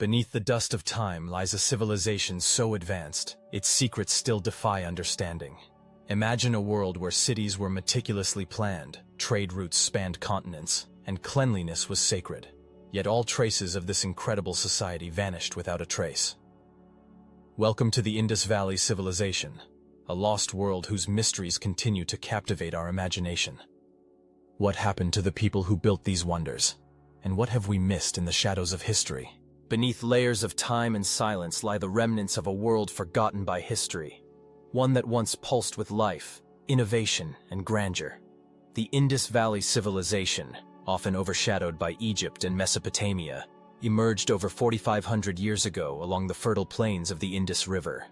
Beneath the dust of time lies a civilization so advanced, its secrets still defy understanding. Imagine a world where cities were meticulously planned, trade routes spanned continents, and cleanliness was sacred. Yet all traces of this incredible society vanished without a trace. Welcome to the Indus Valley Civilization, a lost world whose mysteries continue to captivate our imagination. What happened to the people who built these wonders? And what have we missed in the shadows of history? Beneath layers of time and silence lie the remnants of a world forgotten by history. One that once pulsed with life, innovation, and grandeur. The Indus Valley Civilization, often overshadowed by Egypt and Mesopotamia, emerged over 4,500 years ago along the fertile plains of the Indus River.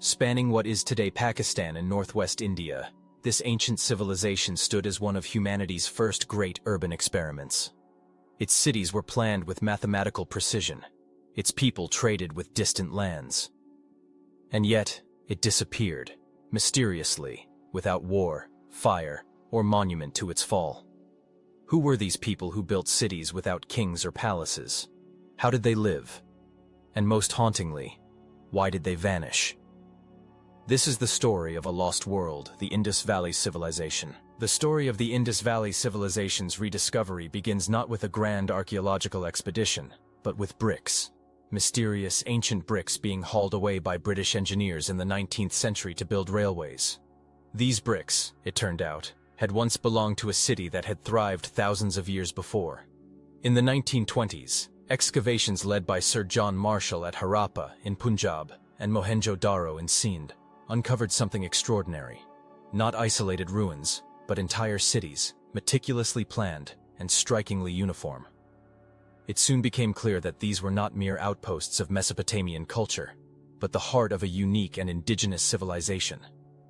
Spanning what is today Pakistan and northwest India, this ancient civilization stood as one of humanity's first great urban experiments. Its cities were planned with mathematical precision. Its people traded with distant lands. And yet, it disappeared, mysteriously, without war, fire, or monument to its fall. Who were these people who built cities without kings or palaces? How did they live? And most hauntingly, why did they vanish? This is the story of a lost world, the Indus Valley Civilization. The story of the Indus Valley Civilization's rediscovery begins not with a grand archaeological expedition, but with bricks. Mysterious ancient bricks being hauled away by British engineers in the 19th century to build railways. These bricks, it turned out, had once belonged to a city that had thrived thousands of years before. In the 1920s, excavations led by Sir John Marshall at Harappa in Punjab and Mohenjo-daro in Sindh uncovered something extraordinary. Not isolated ruins, but entire cities, meticulously planned and strikingly uniform. It soon became clear that these were not mere outposts of Mesopotamian culture, but the heart of a unique and indigenous civilization,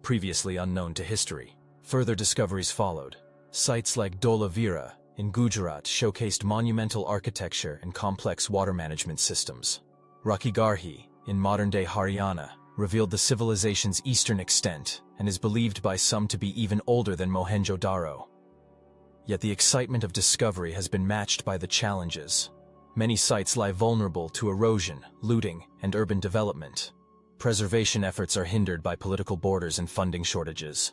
previously unknown to history. Further discoveries followed. Sites like Dholavira in Gujarat showcased monumental architecture and complex water management systems. Rakhigarhi in modern-day Haryana revealed the civilization's eastern extent and is believed by some to be even older than Mohenjo-daro. Yet the excitement of discovery has been matched by the challenges. Many sites lie vulnerable to erosion, looting, and urban development. Preservation efforts are hindered by political borders and funding shortages.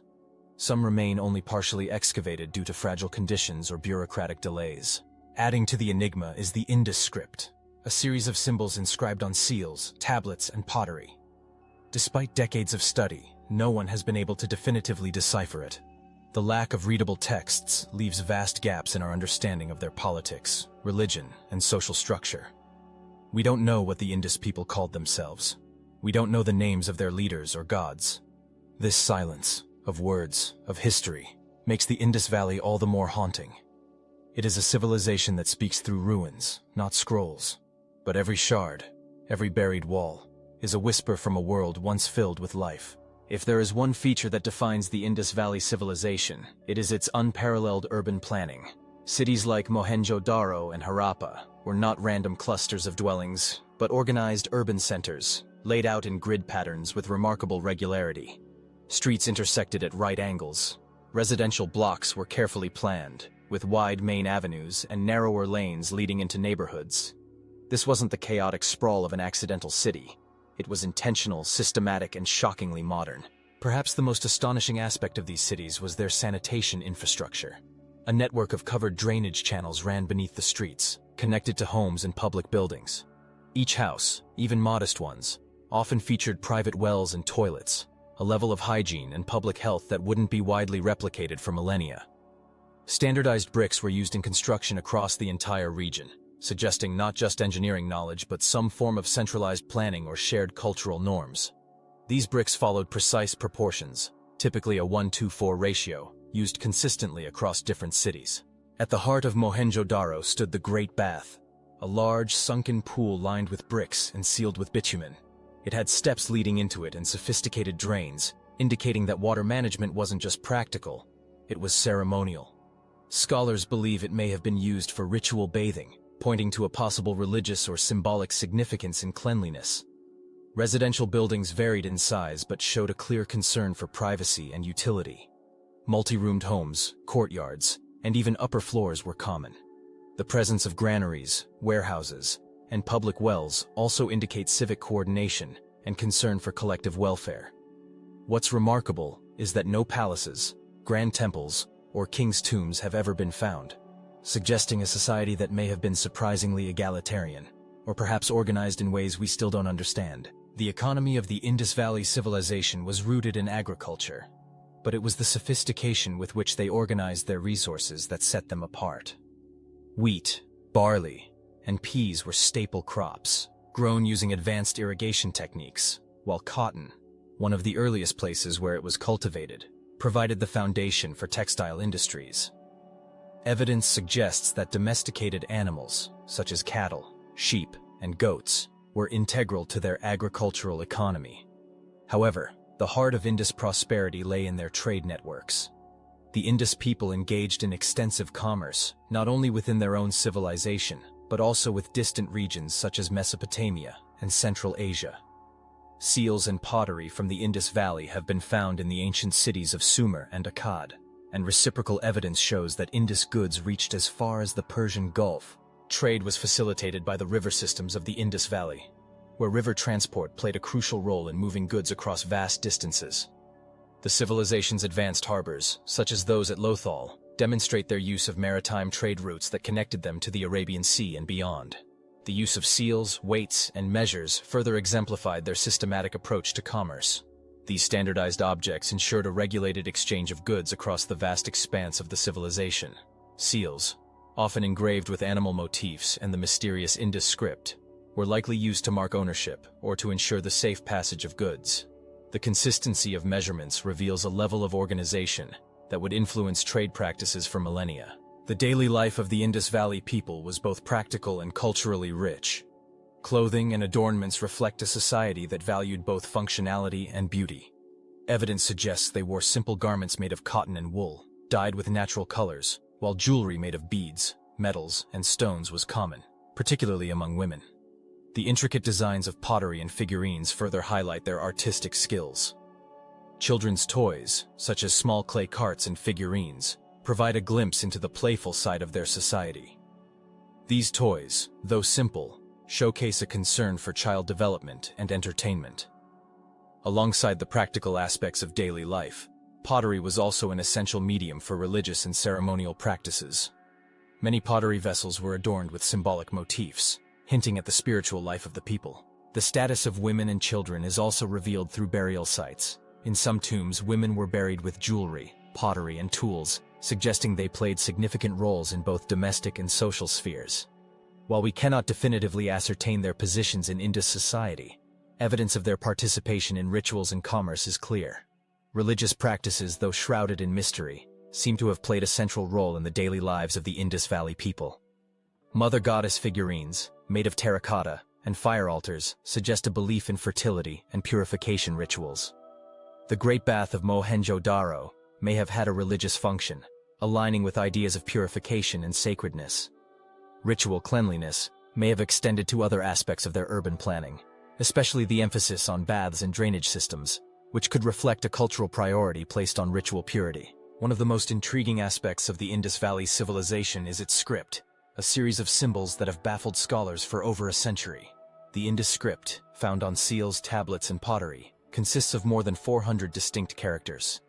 Some remain only partially excavated due to fragile conditions or bureaucratic delays. Adding to the enigma is the Indus script, a series of symbols inscribed on seals, tablets, and pottery. Despite decades of study, no one has been able to definitively decipher it. The lack of readable texts leaves vast gaps in our understanding of their politics, religion, and social structure. We don't know what the Indus people called themselves. We don't know the names of their leaders or gods. This silence, of words, of history, makes the Indus Valley all the more haunting. It is a civilization that speaks through ruins, not scrolls. But every shard, every buried wall, is a whisper from a world once filled with life. If there is one feature that defines the Indus Valley Civilization, it is its unparalleled urban planning. Cities like Mohenjo-daro and Harappa were not random clusters of dwellings, but organized urban centers, laid out in grid patterns with remarkable regularity. Streets intersected at right angles. Residential blocks were carefully planned, with wide main avenues and narrower lanes leading into neighborhoods. This wasn't the chaotic sprawl of an accidental city. It was intentional, systematic, and shockingly modern. Perhaps the most astonishing aspect of these cities was their sanitation infrastructure. A network of covered drainage channels ran beneath the streets, connected to homes and public buildings. Each house, even modest ones, often featured private wells and toilets, a level of hygiene and public health that wouldn't be widely replicated for millennia. Standardized bricks were used in construction across the entire region, suggesting not just engineering knowledge but some form of centralized planning or shared cultural norms. These bricks followed precise proportions, typically a 1:4 ratio, used consistently across different cities. At the heart of Mohenjo-daro stood the Great Bath, a large sunken pool lined with bricks and sealed with bitumen. It had steps leading into it and sophisticated drains, indicating that water management wasn't just practical, it was ceremonial. Scholars believe it may have been used for ritual bathing, pointing to a possible religious or symbolic significance in cleanliness. Residential buildings varied in size but showed a clear concern for privacy and utility. Multi-roomed homes, courtyards, and even upper floors were common. The presence of granaries, warehouses, and public wells also indicate civic coordination and concern for collective welfare. What's remarkable is that no palaces, grand temples, or king's tombs have ever been found, suggesting a society that may have been surprisingly egalitarian, or perhaps organized in ways we still don't understand. The economy of the Indus Valley Civilization was rooted in agriculture, but it was the sophistication with which they organized their resources that set them apart. Wheat, barley, and peas were staple crops, grown using advanced irrigation techniques, while cotton, one of the earliest places where it was cultivated, provided the foundation for textile industries. Evidence suggests that domesticated animals, such as cattle, sheep, and goats, were integral to their agricultural economy. However, the heart of Indus prosperity lay in their trade networks. The Indus people engaged in extensive commerce, not only within their own civilization, but also with distant regions such as Mesopotamia and Central Asia. Seals and pottery from the Indus Valley have been found in the ancient cities of Sumer and Akkad, and reciprocal evidence shows that Indus goods reached as far as the Persian Gulf. Trade was facilitated by the river systems of the Indus Valley, where river transport played a crucial role in moving goods across vast distances. The civilization's advanced harbors, such as those at Lothal, demonstrate their use of maritime trade routes that connected them to the Arabian Sea and beyond. The use of seals, weights, and measures further exemplified their systematic approach to commerce. These standardized objects ensured a regulated exchange of goods across the vast expanse of the civilization. Seals, often engraved with animal motifs and the mysterious Indus script, were likely used to mark ownership or to ensure the safe passage of goods. The consistency of measurements reveals a level of organization that would influence trade practices for millennia. The daily life of the Indus Valley people was both practical and culturally rich. Clothing and adornments reflect a society that valued both functionality and beauty. Evidence suggests they wore simple garments made of cotton and wool, dyed with natural colors, while jewelry made of beads, metals, and stones was common, particularly among women. The intricate designs of pottery and figurines further highlight their artistic skills. Children's toys, such as small clay carts and figurines, provide a glimpse into the playful side of their society. These toys, though simple, showcase a concern for child development and entertainment. Alongside the practical aspects of daily life, pottery was also an essential medium for religious and ceremonial practices. Many pottery vessels were adorned with symbolic motifs, hinting at the spiritual life of the people. The status of women and children is also revealed through burial sites. In some tombs, women were buried with jewelry, pottery, and tools, suggesting they played significant roles in both domestic and social spheres. While we cannot definitively ascertain their positions in Indus society, evidence of their participation in rituals and commerce is clear. Religious practices, though shrouded in mystery, seem to have played a central role in the daily lives of the Indus Valley people. Mother goddess figurines, made of terracotta, and fire altars suggest a belief in fertility and purification rituals. The Great Bath of Mohenjo-daro may have had a religious function, aligning with ideas of purification and sacredness. Ritual cleanliness may have extended to other aspects of their urban planning, especially the emphasis on baths and drainage systems, which could reflect a cultural priority placed on ritual purity. One of the most intriguing aspects of the Indus Valley civilization is its script, a series of symbols that have baffled scholars for over a century. The Indus script, found on seals, tablets, and pottery, consists of more than 400 distinct characters.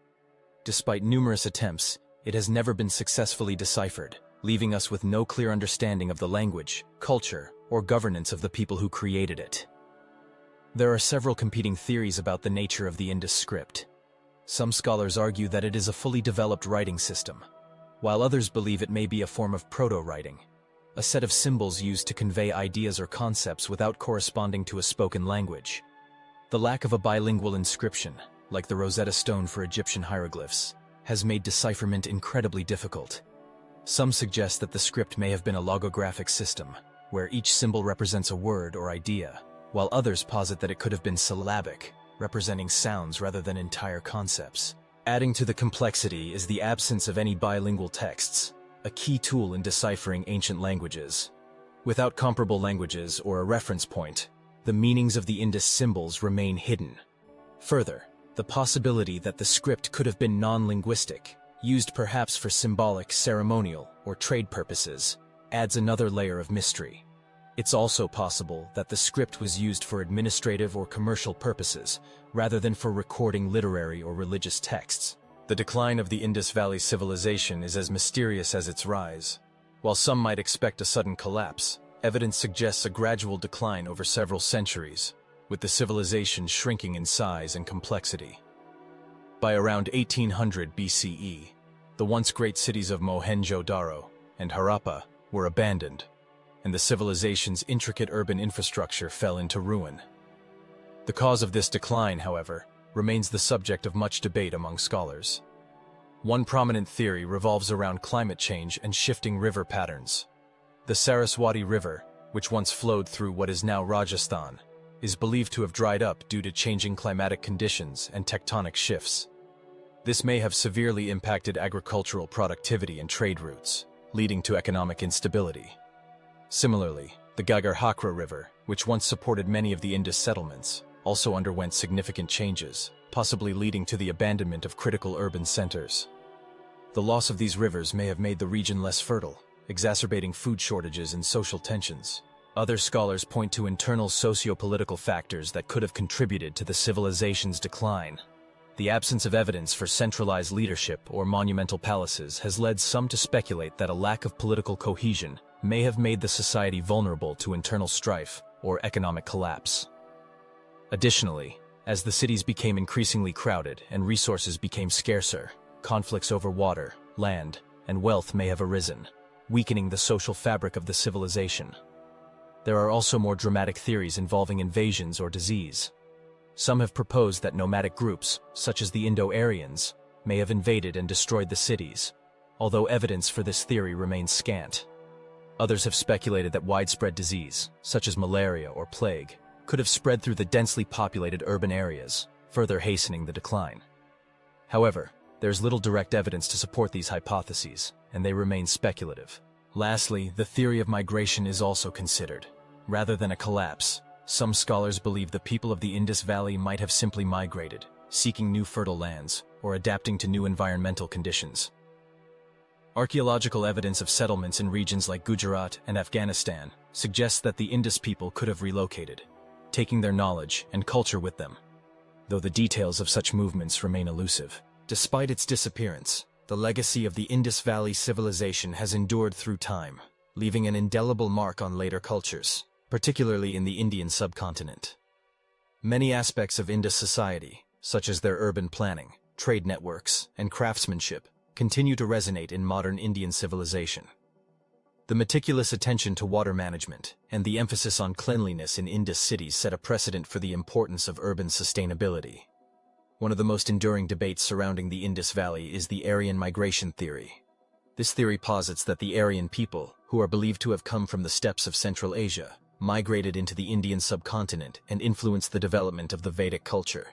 Despite numerous attempts, it has never been successfully deciphered, leaving us with no clear understanding of the language, culture, or governance of the people who created it. There are several competing theories about the nature of the Indus script. Some scholars argue that it is a fully developed writing system, while others believe it may be a form of proto-writing, a set of symbols used to convey ideas or concepts without corresponding to a spoken language. The lack of a bilingual inscription, like the Rosetta Stone for Egyptian hieroglyphs, has made decipherment incredibly difficult. Some suggest that the script may have been a logographic system, where each symbol represents a word or idea, while others posit that it could have been syllabic, representing sounds rather than entire concepts. Adding to the complexity is the absence of any bilingual texts, a key tool in deciphering ancient languages. Without comparable languages or a reference point, the meanings of the Indus symbols remain hidden. Further, the possibility that the script could have been non-linguistic, used perhaps for symbolic, ceremonial, or trade purposes, adds another layer of mystery. It's also possible that the script was used for administrative or commercial purposes, rather than for recording literary or religious texts. The decline of the Indus Valley Civilization is as mysterious as its rise. While some might expect a sudden collapse, evidence suggests a gradual decline over several centuries, with the civilization shrinking in size and complexity. By around 1800 BCE, the once great cities of Mohenjo-daro and Harappa were abandoned, and the civilization's intricate urban infrastructure fell into ruin. The cause of this decline, however, remains the subject of much debate among scholars. One prominent theory revolves around climate change and shifting river patterns. The Saraswati River, which once flowed through what is now Rajasthan, is believed to have dried up due to changing climatic conditions and tectonic shifts. This may have severely impacted agricultural productivity and trade routes, leading to economic instability. Similarly, the Ghaggar-Hakra River, which once supported many of the Indus settlements, also underwent significant changes, possibly leading to the abandonment of critical urban centers. The loss of these rivers may have made the region less fertile, exacerbating food shortages and social tensions. Other scholars point to internal socio-political factors that could have contributed to the civilization's decline. The absence of evidence for centralized leadership or monumental palaces has led some to speculate that a lack of political cohesion may have made the society vulnerable to internal strife or economic collapse. Additionally, as the cities became increasingly crowded and resources became scarcer, conflicts over water, land, and wealth may have arisen, weakening the social fabric of the civilization. There are also more dramatic theories involving invasions or disease. Some have proposed that nomadic groups, such as the Indo-Aryans, may have invaded and destroyed the cities, although evidence for this theory remains scant. Others have speculated that widespread disease, such as malaria or plague, could have spread through the densely populated urban areas, further hastening the decline. However, there's little direct evidence to support these hypotheses, and they remain speculative. Lastly, the theory of migration is also considered. Rather than a collapse, some scholars believe the people of the Indus Valley might have simply migrated, seeking new fertile lands or adapting to new environmental conditions. Archaeological evidence of settlements in regions like Gujarat and Afghanistan suggests that the Indus people could have relocated, taking their knowledge and culture with them, though the details of such movements remain elusive. Despite its disappearance, the legacy of the Indus Valley Civilization has endured through time, leaving an indelible mark on later cultures, particularly in the Indian subcontinent. Many aspects of Indus society, such as their urban planning, trade networks, and craftsmanship, continue to resonate in modern Indian civilization. The meticulous attention to water management and the emphasis on cleanliness in Indus cities set a precedent for the importance of urban sustainability. One of the most enduring debates surrounding the Indus Valley is the Aryan migration theory. This theory posits that the Aryan people, who are believed to have come from the steppes of Central Asia, migrated into the Indian subcontinent and influenced the development of the Vedic culture.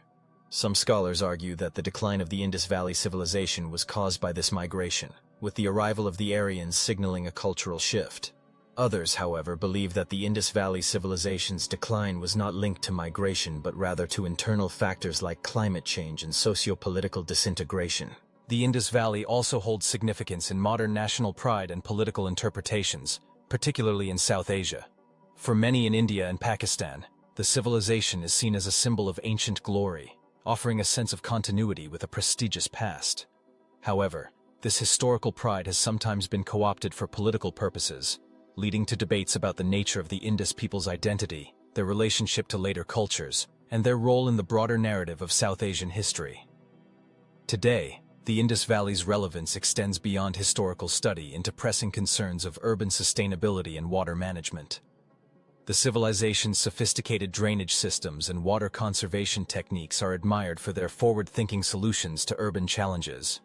Some scholars argue that the decline of the Indus Valley civilization was caused by this migration, with the arrival of the Aryans signaling a cultural shift. Others, however, believe that the Indus Valley civilization's decline was not linked to migration but rather to internal factors like climate change and socio-political disintegration. The Indus Valley also holds significance in modern national pride and political interpretations, particularly in South Asia. For many in India and Pakistan, the civilization is seen as a symbol of ancient glory, offering a sense of continuity with a prestigious past. However, this historical pride has sometimes been co-opted for political purposes, leading to debates about the nature of the Indus people's identity, their relationship to later cultures, and their role in the broader narrative of South Asian history. Today, the Indus Valley's relevance extends beyond historical study into pressing concerns of urban sustainability and water management. The civilization's sophisticated drainage systems and water conservation techniques are admired for their forward-thinking solutions to urban challenges.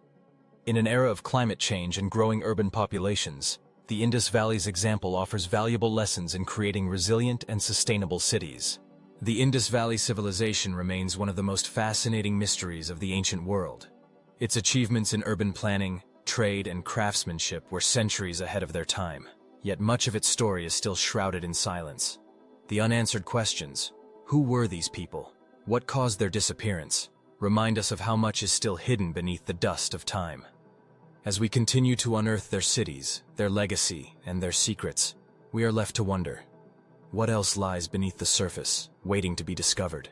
In an era of climate change and growing urban populations, the Indus Valley's example offers valuable lessons in creating resilient and sustainable cities. The Indus Valley civilization remains one of the most fascinating mysteries of the ancient world. Its achievements in urban planning, trade, and craftsmanship were centuries ahead of their time, yet much of its story is still shrouded in silence. The unanswered questions, who were these people? What caused their disappearance? Remind us of how much is still hidden beneath the dust of time. As we continue to unearth their cities, their legacy, and their secrets, we are left to wonder, What else lies beneath the surface, waiting to be discovered?